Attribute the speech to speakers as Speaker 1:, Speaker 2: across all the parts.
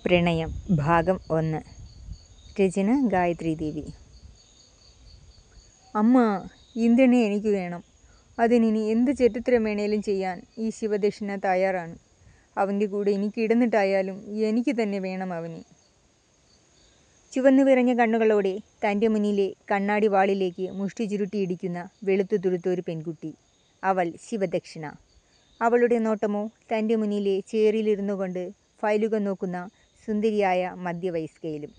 Speaker 1: പ്രണയം ഭാഗം 1. രചന ഗായത്രി ദേവി. അമ്മ, ഇന്ദ്രനെ എനിക്ക് വേണം. അതിനി എന്ത് ചെറ്റത്തരം വേണേലും ചെയ്യാൻ ഈ ശിവദക്ഷിണ തയ്യാറാണ്. അവൻ്റെ കൂടെ എനിക്ക് ഇടന്നിട്ടായാലും എനിക്ക് തന്നെ വേണം അവനെ. ചുവന്നു വിറഞ്ഞ കണ്ണുകളോടെ തൻ്റെ മുന്നിലെ കണ്ണാടി വാളിലേക്ക് മുഷ്ടി ചുരുട്ടിയിടിക്കുന്ന വെളുത്തു തുടുത്ത ഒരു പെൺകുട്ടി. അവൾ ശിവദക്ഷിണ. അവളുടെ നോട്ടമോ തൻ്റെ മുന്നിലെ ചേറിലിരുന്നു കൊണ്ട് ഫയലുകൾ നോക്കുന്ന സുന്ദരിയായ മധ്യവയസ്കയിലും.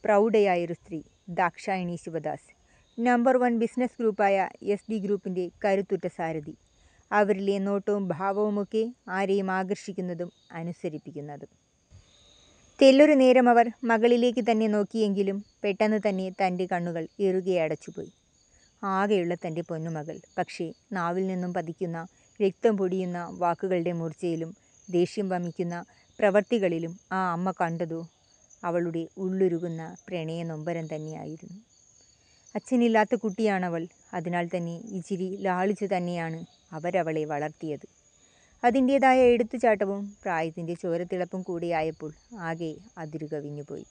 Speaker 1: പ്രൗഢയായൊരു സ്ത്രീ, ദാക്ഷായണി ശിവദാസ്. നമ്പർ 1 ബിസിനസ് ഗ്രൂപ്പായ SD ഗ്രൂപ്പിൻ്റെ കരുത്തുറ്റ സാരഥി. അവരിലെ നോട്ടവും ഭാവവുമൊക്കെ ആരെയും ആകർഷിക്കുന്നതും അനുസരിപ്പിക്കുന്നതും. തെല്ലൊരു നേരം അവർ മകളിലേക്ക് തന്നെ നോക്കിയെങ്കിലും പെട്ടെന്ന് തന്നെ തൻ്റെ കണ്ണുകൾ ഇറുകെ അടച്ചുപോയി. ആകെയുള്ള തൻ്റെ പൊന്നുമകൾ. പക്ഷേ നാവിൽ നിന്നും പതിക്കുന്ന രക്തം പൊടിയുന്ന വാക്കുകളുടെ മൂർച്ചയിലും ദേഷ്യം വമിക്കുന്ന പ്രവർത്തികളിലും ആ അമ്മ കണ്ടതോ അവളുടെ ഉള്ളുരുകുന്ന പ്രണയ നൊമ്പരം തന്നെയായിരുന്നു. അച്ഛനില്ലാത്ത കുട്ടിയാണവൾ. അതിനാൽ തന്നെ ഇച്ചിരി ലാളിച്ചു തന്നെയാണ് അവരവളെ വളർത്തിയത്. അതിൻ്റേതായ എടുത്തുചാട്ടവും പ്രായത്തിൻ്റെ ചോരത്തിളപ്പും കൂടിയായപ്പോൾ ആകെ അതിരുകവിഞ്ഞുപോയി.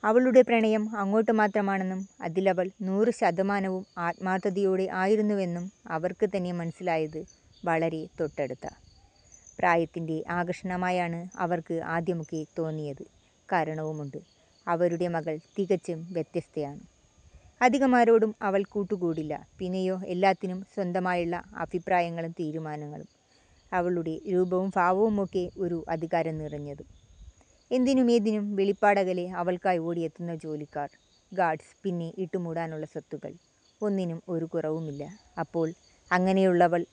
Speaker 1: അവളുടെ പ്രണയം അങ്ങോട്ട് മാത്രമാണെന്നും അതിലവൾ 100% ആത്മാർത്ഥതയോടെ ആയിരുന്നുവെന്നും അവർക്ക് തന്നെ മനസ്സിലായത് വളരെ തൊട്ടടുത്ത പ്രായത്തിൻ്റെ ആകർഷണമായാണ് അവർക്ക് ആദ്യമൊക്കെ തോന്നിയത്. കാരണവുമുണ്ട്. അവരുടെ മകൾ തികച്ചും വ്യത്യസ്തയാണ്. അധികമാരോടും അവൾ കൂട്ടുകൂടില്ല. പിന്നെയോ എല്ലാത്തിനും സ്വന്തമായുള്ള അഭിപ്രായങ്ങളും തീരുമാനങ്ങളും. അവളുടെ രൂപവും ഭാവവുമൊക്കെ ഒരു അധികാരം നിറഞ്ഞതും. എന്തിനുമേതിനും വെളിപ്പാടകലെ അവൾക്കായി ഓടിയെത്തുന്ന ജോലിക്കാർ, ഗാർഡ്സ്, പിന്നെ ഇട്ടുമൂടാനുള്ള സ്വത്തുകൾ. ഒന്നിനും ഒരു കുറവുമില്ല. അപ്പോൾ അങ്ങനെയുള്ളവൾ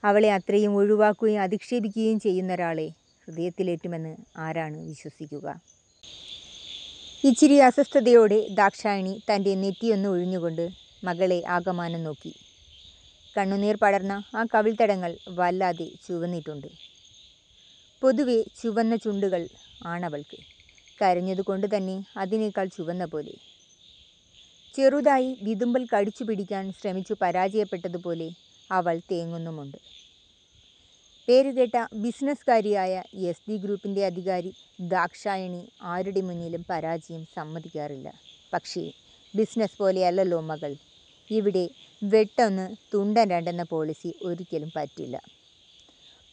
Speaker 1: അവളെ അത്രയും ഒഴിവാക്കുകയും അധിക്ഷേപിക്കുകയും ചെയ്യുന്നൊരാളെ ഹൃദയത്തിലേറ്റുമെന്ന് ആരാണ് വിശ്വസിക്കുക? ഇച്ചിരി അസ്വസ്ഥതയോടെ ദാക്ഷായണി തൻ്റെ നെറ്റിയൊന്ന് ഒഴിഞ്ഞുകൊണ്ട് മകളെ ആകമാനം നോക്കി. കണ്ണുനീർ പടർന്ന ആ കവിൾത്തടങ്ങൾ വല്ലാതെ ചുവന്നിട്ടുണ്ട്. പൊതുവെ ചുവന്ന ചുണ്ടുകൾ ആണവൾക്ക്. കരഞ്ഞതുകൊണ്ട് തന്നെ അതിനേക്കാൾ ചുവന്ന പോലെ. ചെറുതായി വിതുമ്പൽ കടിച്ചു പിടിക്കാൻ ശ്രമിച്ചു പരാജയപ്പെട്ടതുപോലെ അവൾ തേങ്ങുന്നുമുണ്ട്. പേരുകേട്ട ബിസിനസ്സുകാരിയായ SD ഗ്രൂപ്പിൻ്റെ അധികാരി ദാക്ഷായണി ആരുടെ മുന്നിലും പരാജയം സമ്മതിക്കാറില്ല. പക്ഷേ ബിസിനസ് പോലെയല്ലല്ലോ മകൾ. ഇവിടെ വെട്ടൊന്ന് തുണ്ടൻ രണ്ടെന്ന പോളിസി ഒരിക്കലും പറ്റില്ല.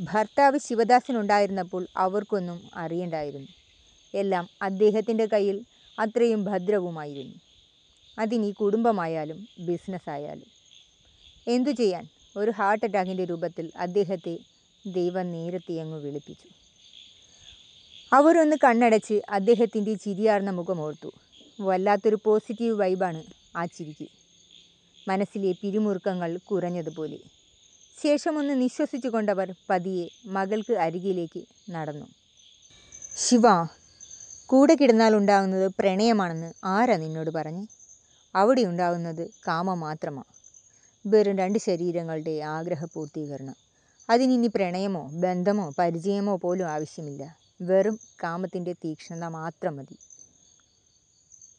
Speaker 1: ഭർത്താവ് ശിവദാസനുണ്ടായിരുന്നപ്പോൾ അവർക്കൊന്നും അറിയണ്ടായിരുന്നു. എല്ലാം അദ്ദേഹത്തിൻ്റെ കയ്യിൽ അത്രയും ഭദ്രവുമായിരുന്നു. അതിനി കുടുംബമായാലും ബിസിനസ്സായാലും. എന്തു ചെയ്യാൻ? ഒരു ഹാർട്ട് അറ്റാക്കിൻ്റെ രൂപത്തിൽ അദ്ദേഹത്തെ ദൈവം നേരത്തെയങ്ങു വിളിപ്പിച്ചു. അവരൊന്ന് കണ്ണടച്ച് അദ്ദേഹത്തിൻ്റെ ചിരിയാർന്ന മുഖം ഓർത്തു. വല്ലാത്തൊരു പോസിറ്റീവ് വൈബാണ് ആ ചിരിക്ക്. മനസ്സിലെ പിരിമുറുക്കങ്ങൾ കുറഞ്ഞതുപോലെ. ശേഷമൊന്ന് നിശ്വസിച്ചു കൊണ്ടവർ പതിയെ മകൾക്ക് അരികിലേക്ക് നടന്നു. ശിവ, കൂടെ കിടന്നാൽ ഉണ്ടാകുന്നത് പ്രണയമാണെന്ന് ആരാ നിന്നോട് പറഞ്ഞേ? അവിടെ ഉണ്ടാകുന്നത് കാമം മാത്രമാണ്. വെറും 2 ശരീരങ്ങളുടെ ആഗ്രഹപൂർത്തീകരണം. അതിനി പ്രണയമോ ബന്ധമോ പരിചയമോ പോലും ആവശ്യമില്ല. വെറും കാമത്തിൻ്റെ തീക്ഷ്ണത മാത്രം മതി.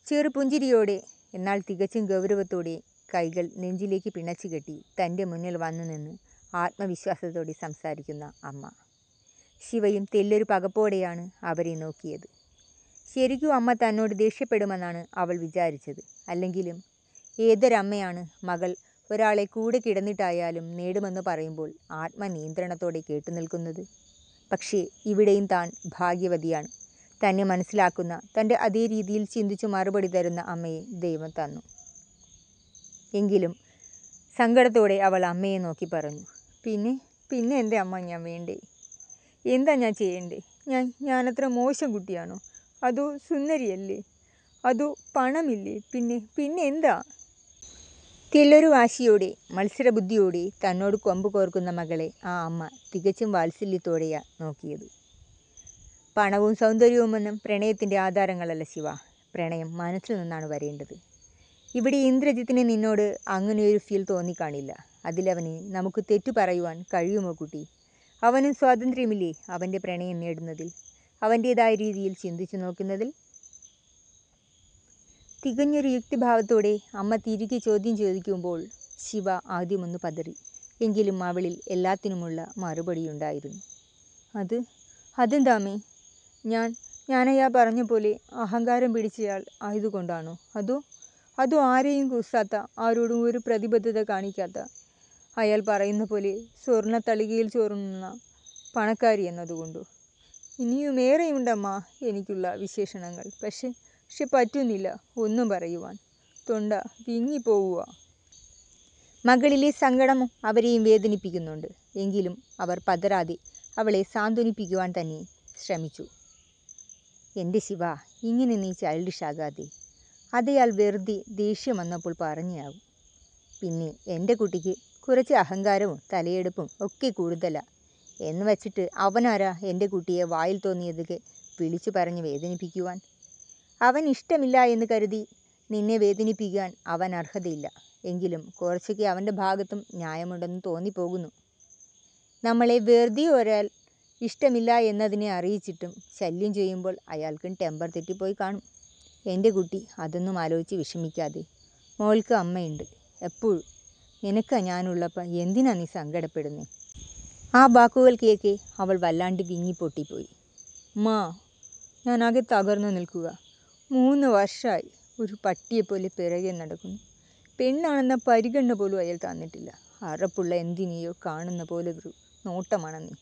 Speaker 1: ചെറുപുഞ്ചിരിയോടെ എന്നാൽ തികച്ചും ഗൗരവത്തോടെ കൈകൾ നെഞ്ചിലേക്ക് പിണച്ചു കെട്ടി തൻ്റെ മുന്നിൽ വന്നു നിന്ന് ആത്മവിശ്വാസത്തോടെ സംസാരിക്കുന്ന അമ്മ. ശിവയും തെല്ലൊരു പകപ്പോടെയാണ് അവരെ നോക്കിയത്. ശരിക്കും അമ്മ തന്നോട് ദേഷ്യപ്പെടുമെന്നാണ് അവൾ വിചാരിച്ചത്. അല്ലെങ്കിലും ഏതൊരമ്മയാണ് മകൾ ഒരാളെ കൂടെ കിടന്നിട്ടായാലും നേടുമെന്ന് പറയുമ്പോൾ ആത്മനിയന്ത്രണത്തോടെ കേട്ടുനിൽക്കുന്നത്? പക്ഷേ ഇവിടെയും താൻ ഭാഗ്യവതിയാണ്. തന്നെ മനസ്സിലാക്കുന്ന, തൻ്റെ അതേ രീതിയിൽ ചിന്തിച്ചു മറുപടി തരുന്ന അമ്മയെ ദൈവം തന്നു. എങ്കിലും സങ്കടത്തോടെ അവൾ അമ്മയെ നോക്കി പറഞ്ഞു, പിന്നെ എൻ്റെ അമ്മ ഞാൻ വേണ്ടേ? എന്താ ഞാൻ ചെയ്യണ്ടേ? ഞാനത്ര മോശം കുട്ടിയാണോ? അതോ സുന്ദരിയല്ലേ? അതോ പണമില്ലേ? പിന്നെ എന്താ? തെല്ലൊരു വാശിയോടെ മത്സരബുദ്ധിയോടെ തന്നോട് കൊമ്പ് കോർക്കുന്ന മകളെ ആ അമ്മ തികച്ചും വാത്സല്യത്തോടെയാണ് നോക്കിയത്. പണവും സൗന്ദര്യവുമൊന്നും പ്രണയത്തിൻ്റെ ആധാരങ്ങളല്ല ശിവ. പ്രണയം മനസ്സിൽ നിന്നാണ് വരേണ്ടത്. ഇവിടെ ഇന്ദ്രജിത്തിന് നിന്നോട് അങ്ങനെയൊരു ഫീൽ തോന്നിക്കാണില്ല. അതിലവന് നമുക്ക് തെറ്റു പറയുവാൻ കഴിയുമോ കുട്ടി? അവനും സ്വാതന്ത്ര്യമില്ലേ അവൻ്റെ പ്രണയം നേടുന്നതിൽ, അവൻ്റേതായ രീതിയിൽ ചിന്തിച്ചു നോക്കുന്നതിൽ? തികഞ്ഞൊരു യുക്തിഭാവത്തോടെ അമ്മ തിരികെ ചോദ്യം ചോദിക്കുമ്പോൾ ശിവ ആദ്യമൊന്ന് പതറി. എങ്കിലും അവളിൽ എല്ലാത്തിനുമുള്ള മറുപടിയുണ്ടായിരുന്നു. അതെന്താമേ? ഞാനയാ പറഞ്ഞ പോലെ അഹങ്കാരം പിടിച്ചയാൾ ആയതുകൊണ്ടാണോ? അതോ ആരെയും കൂസാത്ത, ആരോടും ഒരു പ്രതിബദ്ധത കാണിക്കാത്ത, അയാൾ പറയുന്ന പോലെ സ്വർണ്ണ തളികയിൽ ചോറുണ്ണുന്ന പണക്കാരി എന്നതുകൊണ്ടോ? ഇനിയുമേറെയുണ്ടമ്മ എനിക്കുള്ള വിശേഷണങ്ങൾ. പക്ഷെ പറ്റുന്നില്ല ഒന്നും പറയുവാൻ. തൊണ്ട വിങ്ങിപ്പോവുക. മകളിലെ സങ്കടം അവരെയും വേദനിപ്പിക്കുന്നുണ്ട്. എങ്കിലും അവർ പതറാതെ അവളെ സാന്ത്വനിപ്പിക്കുവാൻ തന്നെ ശ്രമിച്ചു. എൻ്റെ ശിവ, ഇങ്ങനെ നീ ചൈൽഡിഷാകാതെ. അതയാൾ വെറുതെ ദേഷ്യം വന്നപ്പോൾ പറഞ്ഞാവും. പിന്നെ എൻ്റെ കുട്ടിക്ക് കുറച്ച് അഹങ്കാരവും തലയെടുപ്പും ഒക്കെ കൂടുതലാ എന്ന് വച്ചിട്ട് അവനാരാ എൻ്റെ കുട്ടിയെ വായിൽ തോന്നിയതൊക്കെ വിളിച്ചു പറഞ്ഞ് വേദനിപ്പിക്കുവാൻ? അവൻ ഇഷ്ടമില്ല എന്ന് കരുതി നിന്നെ വേദനിപ്പിക്കാൻ അവൻ അർഹതയില്ല. എങ്കിലും കുറച്ചൊക്കെ അവൻ്റെ ഭാഗത്തും ന്യായമുണ്ടെന്ന് തോന്നിപ്പോകുന്നു. നമ്മളെ വെറുതെ ഒരാൾ ഇഷ്ടമില്ല എന്നതിനെ അറിയിച്ചിട്ടും ശല്യം ചെയ്യുമ്പോൾ അയാൾക്കും ടെമ്പർ തെറ്റിപ്പോയി കാണും. എൻ്റെ കുട്ടി, അതൊന്നും ആലോചിച്ച് വിഷമിക്കാതെ. മോൾക്ക് അമ്മയുണ്ട് എപ്പോഴും. നിനക്കാ ഞാനുള്ളപ്പോൾ എന്തിനാ നീ സങ്കടപ്പെടുന്നേ? ആ വാക്കുകൾ കേൾക്കെ അവൾ വല്ലാണ്ട് വിങ്ങിപ്പൊട്ടിപ്പോയി. മാ, ഞാനാകെ തകർന്നു നിൽക്കുക. 3 വർഷമായി ഒരു പട്ടിയെപ്പോലെ പിറകെ നടക്കുന്നു. പെണ്ണാണെന്ന പരിഗണന പോലും അയാൾ തന്നിട്ടില്ല. അറപ്പുള്ള എന്തിനെയോ കാണുന്ന പോലൊരു നോട്ടമാണ് നീ.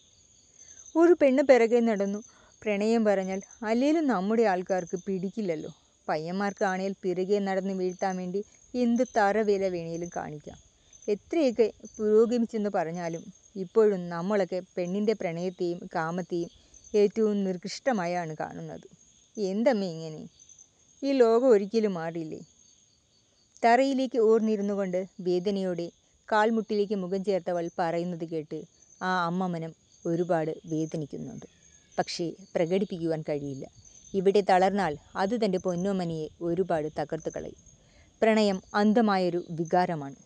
Speaker 1: ഒരു പെണ്ണ് പിറകെ നടന്നു പ്രണയം പറഞ്ഞാൽ അല്ലേലും നമ്മുടെ ആൾക്കാർക്ക് പിടിക്കില്ലല്ലോ. പയ്യന്മാർക്കാണേൽ പിറകെ നടന്ന് വീഴ്ത്താൻ വേണ്ടി എന്ത് തറവില വേണേലും കാണിക്കാം. എത്രയൊക്കെ പുരോഗമിച്ചെന്ന് പറഞ്ഞാലും ഇപ്പോഴും നമ്മളൊക്കെ പെണ്ണിൻ്റെ പ്രണയത്തെയും കാമത്തെയും ഏറ്റവും നികൃഷ്ടമായാണ് കാണുന്നത്. എന്തമ്മേ ഇങ്ങനെ? ഈ ലോകം ഒരിക്കലും മാറിയില്ലേ? തറയിലേക്ക് ഓർന്നിരുന്നു കൊണ്ട് വേദനയോടെ കാൽമുട്ടിലേക്ക് മുഖം ചേർത്തവൾ പറയുന്നത് കേട്ട് ആ അമ്മമ്മനം ഒരുപാട് വേദനിക്കുന്നുണ്ട്. പക്ഷേ പ്രകടിപ്പിക്കുവാൻ കഴിയില്ല. ഇവിടെ തളർന്നാൽ അത് തൻ്റെ പൊന്നോമനയെ ഒരുപാട് തകർത്ത് കളയും. പ്രണയം അന്ധമായൊരു വികാരമാണ്.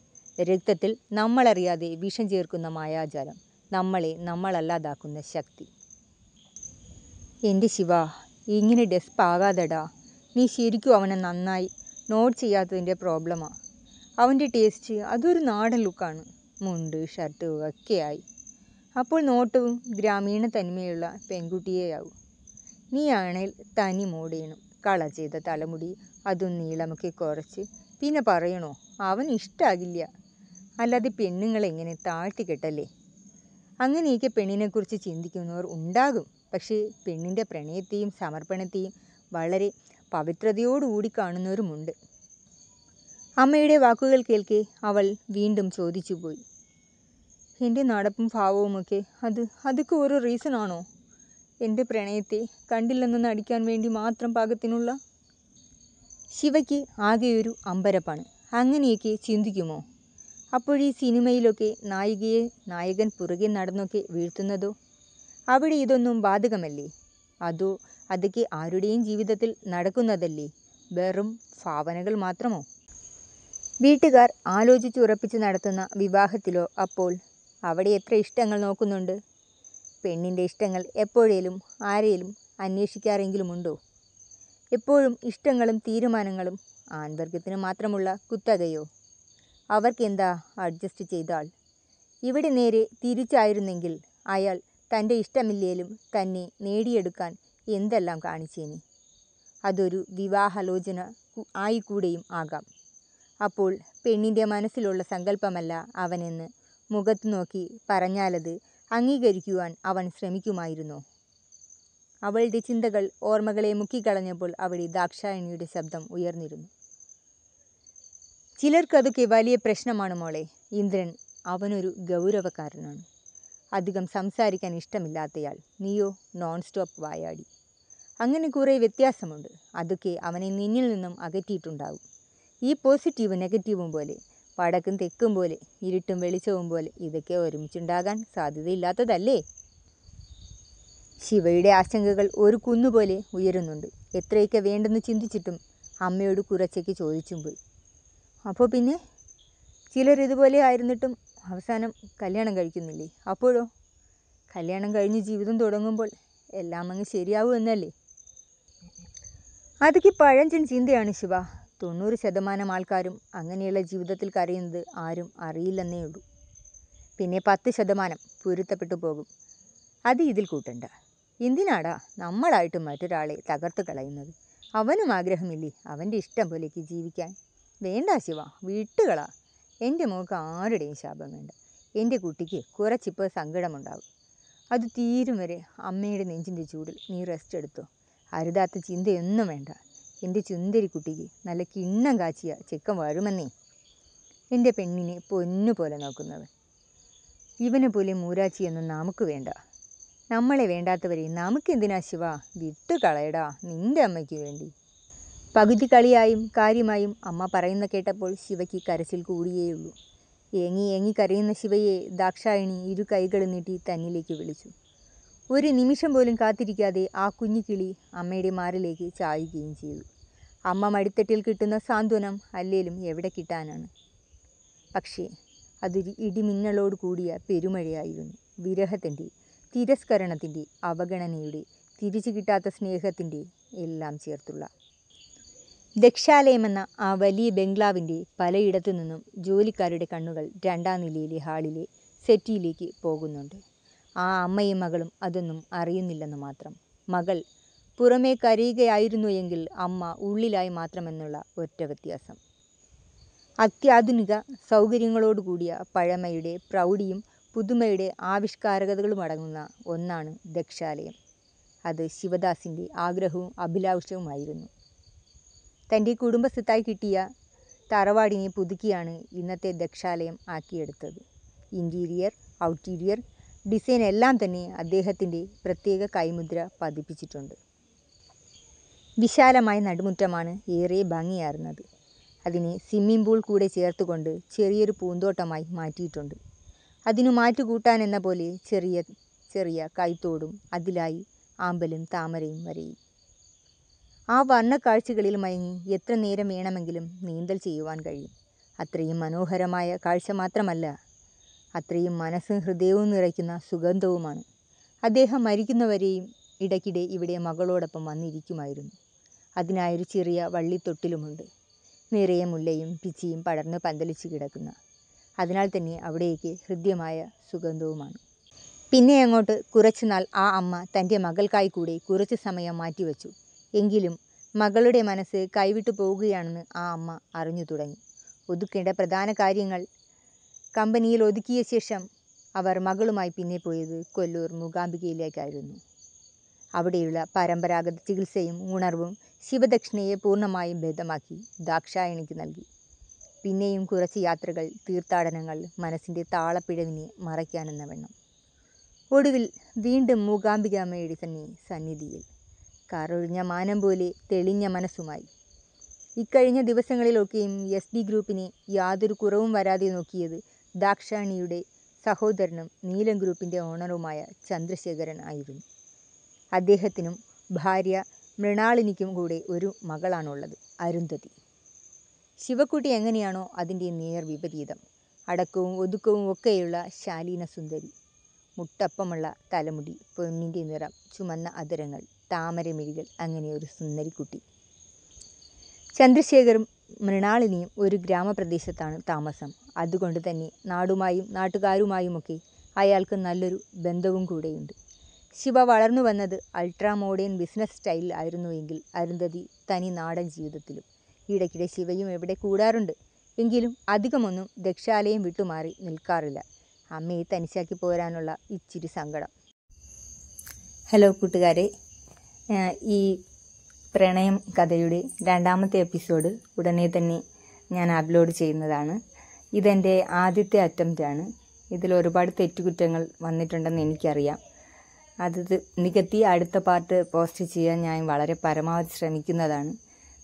Speaker 1: രക്തത്തിൽ നമ്മളറിയാതെ വിഷം ചേർക്കുന്ന മായാജാലം. നമ്മളെ നമ്മളല്ലാതാക്കുന്ന ശക്തി. എൻ്റെ ശിവ, ഇങ്ങനെ ഡെസ്പാകാതെടാ. നീ ശരിക്കും അവനെ നന്നായി നോട്ട് ചെയ്യാത്തതിൻ്റെ പ്രോബ്ലമാ. അവൻ്റെ ടേസ്റ്റ് അതൊരു നാടൻ ലുക്കാണ്. മുണ്ട് ഷർട്ട് ഒക്കെയായി. അപ്പോൾ നോട്ടവും ഗ്രാമീണ തനിമയുള്ള പെൺകുട്ടിയെയാവും. നീയാണേൽ തനി മോഡേണും. കള ചെയ്ത തലമുടി അതും നീളമൊക്കെ കുറച്ച്. പിന്നെ പറയണോ, അവൻ ഇഷ്ടാകില്ല. അല്ലാതെ പെണ്ണുങ്ങളെങ്ങനെ താഴ്ത്തിക്കെട്ടല്ലേ? അങ്ങനെയൊക്കെ പെണ്ണിനെക്കുറിച്ച് ചിന്തിക്കുന്നവർ ഉണ്ടാകും. പക്ഷേ പെണ്ണിൻ്റെ പ്രണയത്തെയും സമർപ്പണത്തെയും വളരെ പവിത്രതയോടുകൂടി കാണുന്നവരുമുണ്ട്. അമ്മയുടെ വാക്കുകൾ കേൾക്കെ അവൾ വീണ്ടും ചോദിച്ചുപോയി. എൻ്റെ നടപ്പും ഭാവവുമൊക്കെ അതൊക്കെ ഒരു റീസണാണോ? എൻ്റെ പ്രണയത്തെ കണ്ടില്ലെന്ന് നടിക്കാൻ വേണ്ടി മാത്രം പാകത്തിനുള്ള? ശിവയ്ക്ക് ആകെയൊരു അമ്പരപ്പാണ്. അങ്ങനെയൊക്കെ ചിന്തിക്കുമോ? അപ്പോഴീ സിനിമയിലൊക്കെ നായികയെ നായകൻ പുറകെ നടന്നൊക്കെ വീഴ്ത്തുന്നതോ? അവിടെ ഇതൊന്നും ബാധകമല്ലേ? അതോ അതൊക്കെ ആരുടെയും ജീവിതത്തിൽ നടക്കുന്നതല്ലേ? വെറും ഭാവനകൾ മാത്രമോ? വീട്ടുകാർ ആലോചിച്ചുറപ്പിച്ച് നടത്തുന്ന വിവാഹത്തിലോ? അപ്പോൾ അവിടെ എത്ര ഇഷ്ടങ്ങൾ നോക്കുന്നുണ്ട്? പെണ്ണിൻ്റെ ഇഷ്ടങ്ങൾ എപ്പോഴേലും ആരേലും അന്വേഷിക്കാറെങ്കിലുമുണ്ടോ? എപ്പോഴും ഇഷ്ടങ്ങളും തീരുമാനങ്ങളും ആൺവർഗത്തിന് മാത്രമുള്ള കുത്തകയോ? അവർക്കെന്താ അഡ്ജസ്റ്റ് ചെയ്താൽ? ഇവിടെ നേരെ തിരിച്ചായിരുന്നെങ്കിൽ അയാൾ തൻ്റെ ഇഷ്ടമില്ലേലും തന്നെ നേടിയെടുക്കാൻ എന്തെല്ലാം കാണിച്ചേനെ. അതൊരു വിവാഹാലോചന ആയിക്കൂടെയും ആകാം. അപ്പോൾ പെണ്ണിൻ്റെ മനസ്സിലുള്ള സങ്കല്പമല്ല അവനെന്ന് മുഖത്ത് നോക്കി പറഞ്ഞാലത് അംഗീകരിക്കുവാൻ അവൻ ശ്രമിക്കുമായിരുന്നോ? അവളുടെ ചിന്തകൾ ഓർമ്മകളെ മുക്കിക്കളഞ്ഞപ്പോൾ അവിടെ ദാക്ഷായണിയുടെ ശബ്ദം ഉയർന്നിരുന്നു. ചിലർക്കതൊക്കെ വലിയ പ്രശ്നമാണ് മോളെ. ഇന്ദ്രൻ അവനൊരു ഗൗരവക്കാരനാണ്. അധികം സംസാരിക്കാൻ ഇഷ്ടമില്ലാത്തയാൾ. നീയോ നോൺ സ്റ്റോപ്പ് വായാടി. അങ്ങനെ കുറേ വ്യത്യാസമുണ്ട്. അതൊക്കെ അവനെ നിന്നിൽ നിന്നും അകറ്റിയിട്ടുണ്ടാവും. ഈ പോസിറ്റീവും നെഗറ്റീവും പോലെ, വടക്കും തെക്കും പോലെ, ഇരുട്ടും വെളിച്ചവും പോലെ ഇതൊക്കെ ഒരുമിച്ചുണ്ടാകാൻ സാധ്യതയില്ലാത്തതല്ലേ? ശിവയുടെ ആശങ്കകൾ ഒരു കുന്നുപോലെ ഉയരുന്നുണ്ട്. എത്രയൊക്കെ വേണ്ടെന്ന് ചിന്തിച്ചിട്ടും അമ്മയോട് കുറച്ചൊക്കെ ചോദിച്ചും പോയി. അപ്പോൾ പിന്നെ ചിലർ ഇതുപോലെ ആയിരുന്നിട്ടും അവസാനം കല്യാണം കഴിക്കുന്നില്ലേ? അപ്പോഴോ? കല്യാണം കഴിഞ്ഞ് ജീവിതം തുടങ്ങുമ്പോൾ എല്ലാം അങ്ങ് ശരിയാവും എന്നല്ലേ? അതൊക്കെ പഴഞ്ചൻ ചിന്തയാണ് ശിവ. 90% ആൾക്കാരും അങ്ങനെയുള്ള ജീവിതത്തിൽ കരയുന്നത് ആരും അറിയില്ലെന്നേ ഉള്ളൂ. പിന്നെ 10% പൊരുത്തപ്പെട്ടു പോകും. അത് ഇതിൽ കൂട്ടണ്ട. എന്തിനാടാ നമ്മളായിട്ട് മറ്റൊരാളെ തകർത്ത് കളയുന്നത്? അവനും ആഗ്രഹമില്ലേ അവൻ്റെ ഇഷ്ടം പോലേക്ക് ജീവിക്കാൻ? വേണ്ട ശിവ, വിട്ടുകളാ. എൻ്റെ മോൾക്ക് ആരുടെയും ശാപം വേണ്ട. എൻ്റെ കുട്ടിക്ക് കുറച്ചിപ്പോൾ സങ്കടമുണ്ടാകും. അത് തീരും വരെ അമ്മയുടെ നെഞ്ചിൻ്റെ ചൂടിൽ നീ റെസ്റ്റ് എടുത്തോ. അരുതാത്ത ചിന്തയൊന്നും വേണ്ട. എൻ്റെ ചുന്ദരി കുട്ടിക്ക് നല്ല കിണ്ണം കാച്ചിയ ചെക്കൻ വരുമെന്നേ. എൻ്റെ പെണ്ണിനെ പൊന്നുപോലെ നോക്കുന്നവൻ. ഇവനെ പോലെ മൂരാച്ചിയൊന്നും നമുക്ക് വേണ്ട. നമ്മളെ വേണ്ടാത്തവരെ നമുക്കെന്തിനാ ശിവ? വിട്ടു കളയടാ നിൻ്റെ അമ്മയ്ക്ക് വേണ്ടി. പകുതി കളിയായും കാര്യമായും അമ്മ പറയുന്ന കേട്ടപ്പോൾ ശിവയ്ക്ക് കരച്ചിൽ കൂടിയേയുള്ളൂ. ഏങ്ങി ഏങ്ങി കരയുന്ന ശിവയെ ദാക്ഷായണി ഇരു കൈകൾ നീട്ടി തന്നിലേക്ക് വിളിച്ചു. ഒരു നിമിഷം പോലും കാത്തിരിക്കാതെ ആ കുഞ്ഞു കിളി അമ്മയുടെ മാറിലേക്ക് ചായുകയും ചെയ്തു. അമ്മ മടിത്തട്ടിൽ കിട്ടുന്ന സാന്ത്വനം അല്ലേലും എവിടെ കിട്ടാനാണ്? പക്ഷേ അതൊരു ഇടിമിന്നലോട് കൂടിയ പെരുമഴയായിരുന്നു. വിരഹത്തിൻ്റെ, തിരസ്കരണത്തിൻ്റെ, അവഗണനയുടെ, തിരിച്ചു കിട്ടാത്ത സ്നേഹത്തിൻ്റെ എല്ലാം ചേർത്തുള്ള. ദക്ഷാലയമെന്ന ആ വലിയ ബംഗ്ലാവിൻ്റെ പലയിടത്തു നിന്നും ജോലിക്കാരുടെ കണ്ണുകൾ 2ാം നിലയിലെ ഹാളിലെ സെറ്റിയിലേക്ക് പോകുന്നുണ്ട്. ആ അമ്മയും മകളും അതൊന്നും അറിയുന്നില്ലെന്ന് മാത്രം. മകൾ പുറമേ കരയുകയായിരുന്നു എങ്കിൽ അമ്മ ഉള്ളിലായി മാത്രമെന്നുള്ള ഒറ്റ വ്യത്യാസം. അത്യാധുനിക സൗകര്യങ്ങളോടുകൂടിയ പഴമയുടെ പ്രൗഢിയും പുതുമയുടെ ആവിഷ്കാരകതകളും അടങ്ങുന്ന ഒന്നാണ് ദക്ഷാലയം. അത് ശിവദാസിൻ്റെ ആഗ്രഹവും അഭിലാഷവുമായിരുന്നു. തൻ്റെ കുടുംബസ്വത്തായി കിട്ടിയ തറവാടിനെ പുതുക്കിയാണ് ഇന്നത്തെ ദക്ഷാലയം ആക്കിയെടുത്തത്. ഇൻറ്റീരിയർ, ഔട്ടീരിയർ ഡിസൈൻ എല്ലാം തന്നെ അദ്ദേഹത്തിൻ്റെ പ്രത്യേക കൈമുദ്ര പതിപ്പിച്ചിട്ടുണ്ട്. വിശാലമായ നടുമുറ്റമാണ് ഏറെ ഭംഗിയാർന്നത്. അതിനെ സ്വിമ്മിംഗ് പൂൾ കൂടെ ചേർത്തുകൊണ്ട് ചെറിയൊരു പൂന്തോട്ടമായി മാറ്റിയിട്ടുണ്ട്. അതിനു മാറ്റുകൂട്ടാൻ എന്ന പോലെ ചെറിയ ചെറിയ കൈത്തോടും അതിലായി ആമ്പലും താമരയും വരെയും. ആ വർണ്ണക്കാഴ്ചകളിൽ മയങ്ങി എത്ര നേരം വേണമെങ്കിലും നീന്തൽ ചെയ്യുവാൻ കഴിയും. അത്രയും മനോഹരമായ കാഴ്ച മാത്രമല്ല, അത്രയും മനസ്സും ഹൃദയവും നിറയ്ക്കുന്ന സുഗന്ധവുമാണ്. അദ്ദേഹം മരിക്കുന്നവരെയും ഇടയ്ക്കിടെ ഇവിടെ മകളോടൊപ്പം വന്നിരിക്കുമായിരുന്നു. അതിനായൊരു ചെറിയ വള്ളിത്തൊട്ടിലുമുണ്ട്. നിറയെ മുല്ലയും പിച്ചിയും പടർന്ന് പന്തലിച്ച് കിടക്കുന്ന. അതിനാൽ തന്നെ അവിടേക്ക് ഹൃദ്യമായ സുഗന്ധവുമാണ്. പിന്നെ അങ്ങോട്ട് കുറച്ചുനാൾ ആ അമ്മ തൻ്റെ മകൾക്കായി കൂടെ കുറച്ച് സമയം മാറ്റിവെച്ചു. എങ്കിലും മകളുടെ മനസ്സ് കൈവിട്ടു പോവുകയാണെന്ന് ആ അമ്മ അറിഞ്ഞു തുടങ്ങി. ഒതുക്കേണ്ട പ്രധാന കാര്യങ്ങൾ കമ്പനിയിൽ ഒതുക്കിയ ശേഷം അവർ മകളുമായി പിന്നെ പോയത് കൊല്ലൂർ മൂകാംബികയിലേക്കായിരുന്നു. അവിടെയുള്ള പരമ്പരാഗത ചികിത്സയും ഉണർവും ശിവദക്ഷിണയെ പൂർണ്ണമായും ഭേദമാക്കി ദാക്ഷായണിക്ക് നൽകി. പിന്നെയും കുറച്ച് യാത്രകൾ, തീർത്ഥാടനങ്ങൾ, മനസ്സിൻ്റെ താളപ്പിഴവിനെ മറയ്ക്കാനെന്ന വണ്ണം. ഒടുവിൽ വീണ്ടും മൂകാംബികാമ്മയുടെ തന്നെ സന്നിധിയിൽ കരൊഴിഞ്ഞ മാനം പോലെ തെളിഞ്ഞ മനസ്സുമായി. ഇക്കഴിഞ്ഞ ദിവസങ്ങളിലൊക്കെയും SD ഗ്രൂപ്പിനെ യാതൊരു കുറവും വരാതെ നോക്കിയത് ദാക്ഷായണിയുടെ സഹോദരനും നീലം ഗ്രൂപ്പിൻ്റെ ഓണറുമായ ചന്ദ്രശേഖരൻ ആയിരുന്നു. അദ്ദേഹത്തിനും ഭാര്യ മൃണാളിനിക്കും കൂടെ ഒരു മകളാണുള്ളത്, അരുന്ധതി. ശിവക്കുട്ടി എങ്ങനെയാണോ അതിൻ്റെ നേർ വിപരീതം. അടക്കവും ഒതുക്കവും ഒക്കെയുള്ള ശാലീന സുന്ദരി. മുട്ടപ്പമുള്ള തലമുടി, പൊന്നിൻ്റെ നിറം, ചുമന്ന അധരങ്ങൾ, താമരമിഴികൾ, അങ്ങനെ ഒരു സുന്ദരിക്കുട്ടി. ചന്ദ്രശേഖറും മൃണാളിനിയും ഒരു ഗ്രാമപ്രദേശത്താണ് താമസം. അതുകൊണ്ട് തന്നെ നാടുമായും നാട്ടുകാരുമായുമൊക്കെ അയാൾക്ക് നല്ലൊരു ബന്ധവും കൂടെയുണ്ട്. ശിവ വളർന്നു വന്നത് അൾട്രാ മോഡേൺ ബിസിനസ് സ്റ്റൈലിൽ ആയിരുന്നുവെങ്കിൽ അരുന്ധതി തനി നാടൻ ജീവിതത്തിലും. ഇടയ്ക്കിടെ ശിവയും എവിടെ കൂടാറുണ്ട്. എങ്കിലും അധികമൊന്നും ദക്ഷാലയം വിട്ടുമാറി നിൽക്കാറില്ല. അമ്മയെ തനിച്ചാക്കി പോരാനുള്ള ഇച്ചിരി സങ്കടം. ഹലോ കൂട്ടുകാരെ, ഈ പ്രണയം കഥയുടെ 2ാമത്തെ എപ്പിസോഡ് ഉടനെ തന്നെ ഞാൻ അപ്ലോഡ് ചെയ്യുന്നതാണ്. ഇതെൻ്റെ ആദ്യത്തെ അറ്റംപ്റ്റാണ്. ഇതിൽ ഒരുപാട് തെറ്റുകുറ്റങ്ങൾ വന്നിട്ടുണ്ടെന്ന് എനിക്കറിയാം. അത് നികത്തി അടുത്ത പാർട്ട് പോസ്റ്റ് ചെയ്യാൻ ഞാൻ വളരെ പരമാവധി ശ്രമിക്കുന്നതാണ്.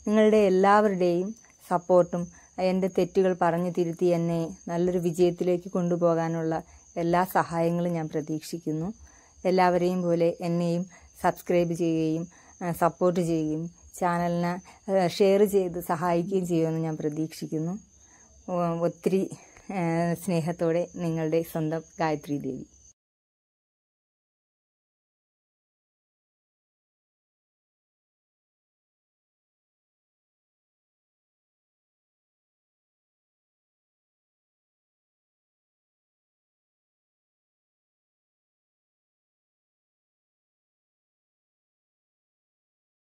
Speaker 1: നിങ്ങളുടെ എല്ലാവരുടെയും സപ്പോർട്ടും എൻ്റെ തെറ്റുകൾ പറഞ്ഞു തിരുത്തി എന്നെ നല്ലൊരു വിജയത്തിലേക്ക് കൊണ്ടുപോകാനുള്ള എല്ലാ സഹായങ്ങളും ഞാൻ പ്രതീക്ഷിക്കുന്നു. എല്ലാവരെയും പോലെ എന്നെയും സബ്സ്ക്രൈബ് ചെയ്യുകയും സപ്പോർട്ട് ചെയ്യുകയും ചാനലിനെ ഷെയർ ചെയ്ത് സഹായിക്കുകയും ചെയ്യുമെന്ന് ഞാൻ പ്രതീക്ഷിക്കുന്നു. ഒത്തിരി സ്നേഹത്തോടെ നിങ്ങളുടെ സ്വന്തം ഗായത്രി ദേവി.